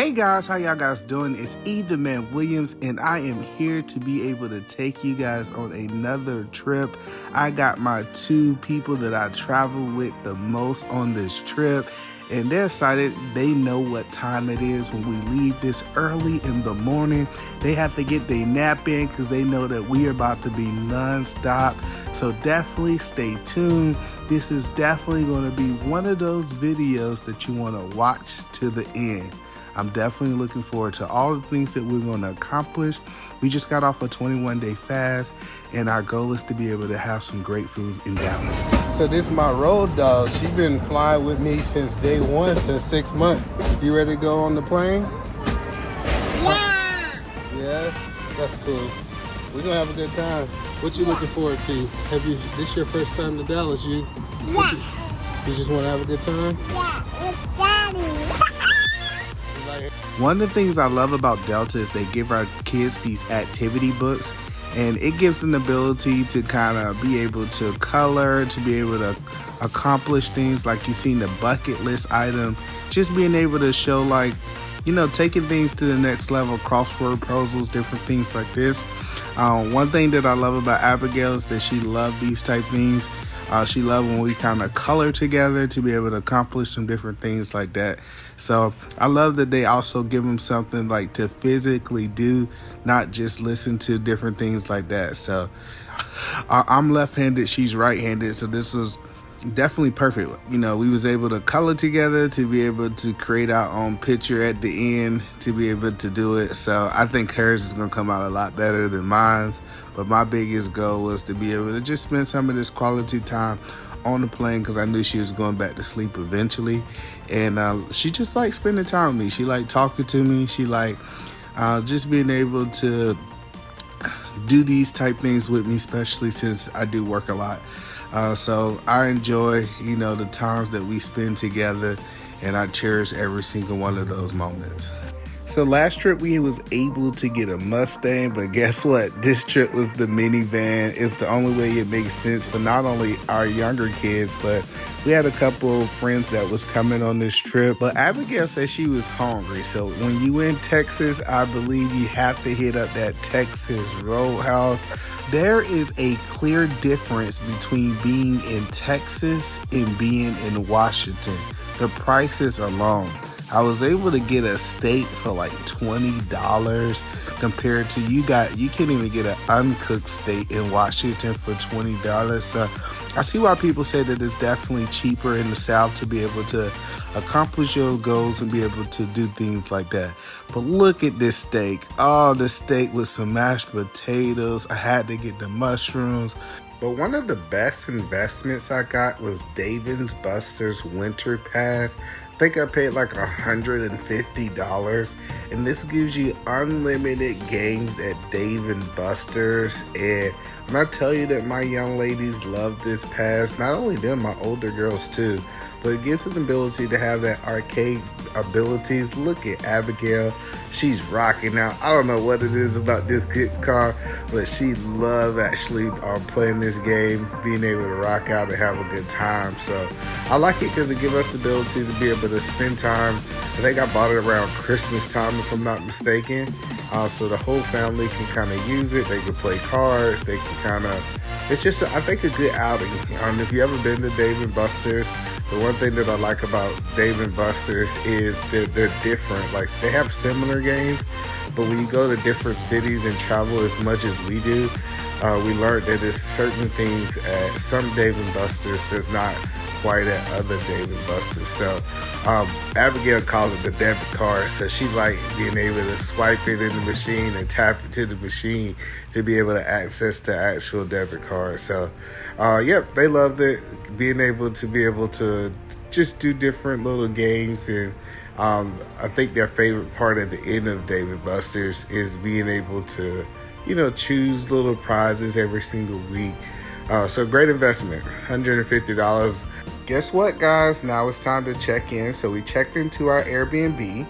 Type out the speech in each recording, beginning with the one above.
Hey guys, how y'all guys doing? It's EtheManWillimans, and I am here to be able to take you guys on another trip. I got my two people that I travel with the most on this trip, and they're excited. They know what time it is when we leave this early in the morning. They have to get their nap in because they know that we are about to be non-stop. So definitely stay tuned. This is definitely going to be one of those videos that you want to watch to the end. I'm definitely looking forward to all the things that we're going to accomplish. We just got off a 21-day fast, and our goal is to be able to have some great foods in Dallas. So this is my road dog. She's been flying with me since day one, since 6 months. You ready to go on the plane? Yeah. Yes, that's cool. We're going to have a good time. What you looking forward to? This your first time to Dallas, you? Yeah. You just want to have a good time? Yeah, with Daddy. One of the things I love about Delta is they give our kids these activity books, and it gives them the ability to kind of be able to color, to be able to accomplish things like you seen the bucket list item, just being able to show, like, you know, taking things to the next level, crossword puzzles, different things like this. One thing that I love about Abigail is that she loved these type things. She loved when we kind of color together to be able to accomplish some different things like that. So I love that they also give them something like to physically do, not just listen to different things like that. So I'm left-handed, she's right-handed, so this was definitely perfect. You know, we was able to color together to be able to create our own picture at the end, to be able to do it. So I think hers is gonna come out a lot better than mine's. But my biggest goal was to be able to just spend some of this quality time on the plane, because I knew she was going back to sleep eventually. And she just liked spending time with me. She liked talking to me. She liked just being able to do these type things with me, especially since I do work a lot. So I enjoy, you know, the times that we spend together, and I cherish every single one of those moments. So last trip we was able to get a Mustang, but guess what? This trip was the minivan. It's the only way it makes sense for not only our younger kids, but we had a couple of friends that was coming on this trip. But Abigail said she was hungry. So when you in Texas, I believe you have to hit up that Texas Roadhouse. There is a clear difference between being in Texas and being in Washington. The prices alone. I was able to get a steak for like $20 compared to you can't even get an uncooked steak in Washington for $20. So I see why people say that it's definitely cheaper in the South to be able to accomplish your goals and be able to do things like that. But look at this steak. Oh, the steak with some mashed potatoes. I had to get the mushrooms. But one of the best investments I got was Dave & Buster's Winter Pass. I think I paid like $150, and this gives you unlimited games at Dave & Buster's. And when I tell you that my young ladies love this pass, not only them, my older girls too, but it gives them the ability to have that arcade abilities. Look at Abigail, she's rocking out. I don't know what it is about this kid's car, but she loves actually playing this game, being able to rock out and have a good time. So I like it because it gives us the ability to be able to spend time. I think I bought it around Christmas time, if I'm not mistaken. So the whole family can kind of use it. They can play cards. They can kind of, it's just, I think, a good outing. If you ever been to Dave & Buster's, the one thing that I like about Dave & Buster's is they're different. Like, they have similar games, but when you go to different cities and travel as much as we do, we learned that there's certain things at some Dave & Buster's that's not quite at other Dave & Buster's. So Abigail called it the debit card. So she liked being able to swipe it in the machine and tap into the machine to be able to access the actual debit card. So yep, they loved it, being able to just do different little games. And I think their favorite part at the end of Dave & Buster's is being able to, you know, choose little prizes every single week. So great investment, $150. Guess what, guys? Now it's time to check in. So we checked into our Airbnb.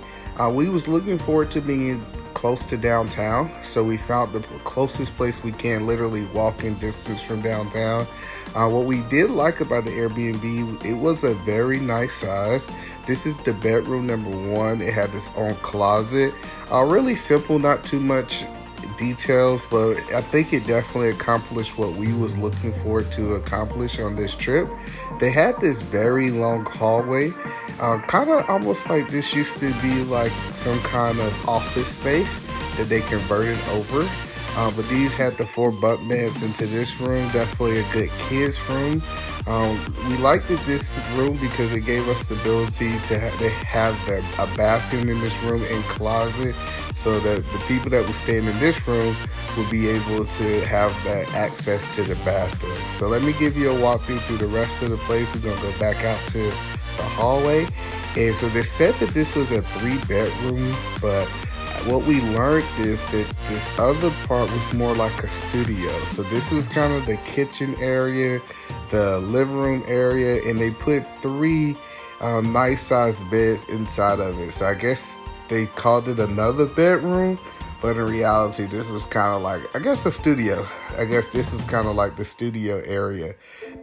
We was looking forward to being close to downtown, so we found the closest place we can, literally walking distance from downtown. What we did like about the Airbnb, it was a very nice size. This is the bedroom number 1. It had its own closet. Really simple, not too much details, but I think it definitely accomplished what we was looking forward to accomplish on this trip. They had this very long hallway, kind of almost like this used to be like some kind of office space that they converted over. But these had the 4 bunk beds into this room. Definitely a good kids room. We liked this room because it gave us the ability to have a bathroom in this room and closet, so that the people that were staying in this room would be able to have that access to the bathroom. So let me give you a walkthrough through the rest of the place. We're gonna go back out to the hallway. And so they said that this was a 3-bedroom, but what we learned is that this other part was more like a studio. So this was kind of the kitchen area, the living room area, and they put 3 nice sized beds inside of it. So I guess they called it another bedroom, but in reality, this was kind of like, I guess, a studio. I guess this is kind of like the studio area.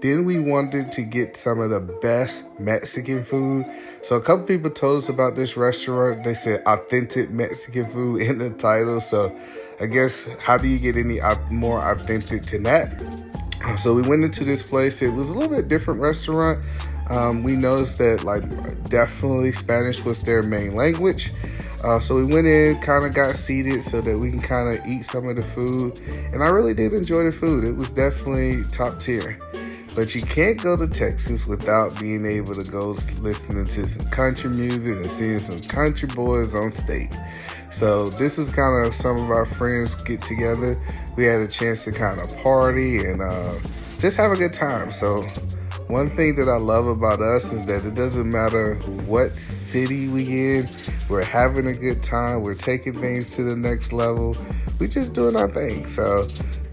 Then we wanted to get some of the best Mexican food. So a couple people told us about this restaurant. They said authentic Mexican food in the title. So I guess, how do you get any more authentic than that? So we went into this place. It was a little bit different restaurant. We noticed that definitely Spanish was their main language. So we went in, kind of got seated so that we can kind of eat some of the food. And I really did enjoy the food. It was definitely top tier. But you can't go to Texas without being able to go listening to some country music and seeing some country boys on stage. So this is kind of some of our friends get together. We had a chance to kind of party and just have a good time. So one thing that I love about us is that it doesn't matter what city we in, we're having a good time. We're taking things to the next level. We just doing our thing. So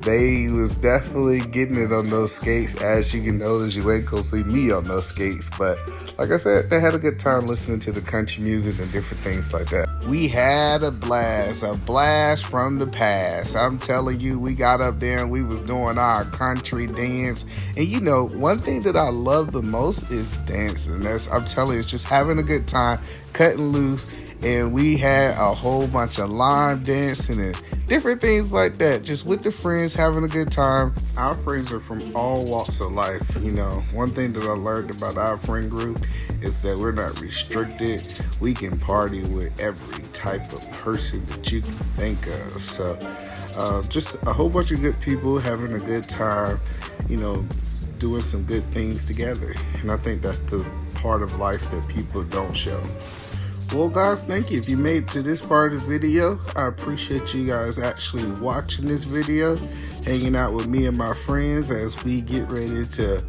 they was definitely getting it on those skates. As you can notice, you ain't gonna see me on those skates. But like I said, they had a good time listening to the country music and different things like that. We had a blast from the past. I'm telling you, we got up there and we was doing our country dance. And you know, one thing that I love the most is dancing. I'm telling you, it's just having a good time, cutting loose. And we had a whole bunch of line dancing and different things like that. Just with the friends, having a good time. Our friends are from all walks of life. You know, one thing that I learned about our friend group is that we're not restricted. We can party with every type of person that you can think of. So just a whole bunch of good people having a good time, you know, doing some good things together. And I think that's the part of life that people don't show. Well, guys, thank you. If you made it to this part of the video, I appreciate you guys actually watching this video, hanging out with me and my friends as we get ready to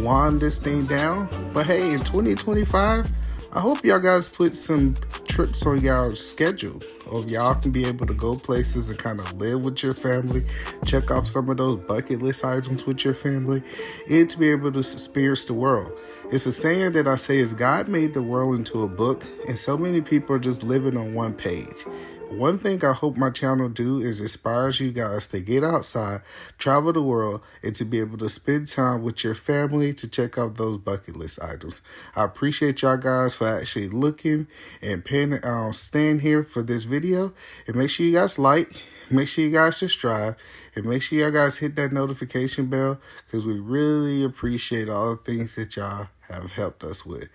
wind this thing down. But hey, in 2025, I hope y'all guys put some trips on y'all schedule. Hope y'all can be able to go places and kind of live with your family, check off some of those bucket list items with your family, and to be able to experience the world. It's a saying that I say is God made the world into a book, and so many people are just living on one page. One thing I hope my channel do is inspires you guys to get outside, travel the world, and to be able to spend time with your family to check out those bucket list items. I appreciate y'all guys for actually looking and staying here for this video. And make sure you guys like, make sure you guys subscribe, and make sure y'all guys hit that notification bell, because we really appreciate all the things that y'all have helped us with.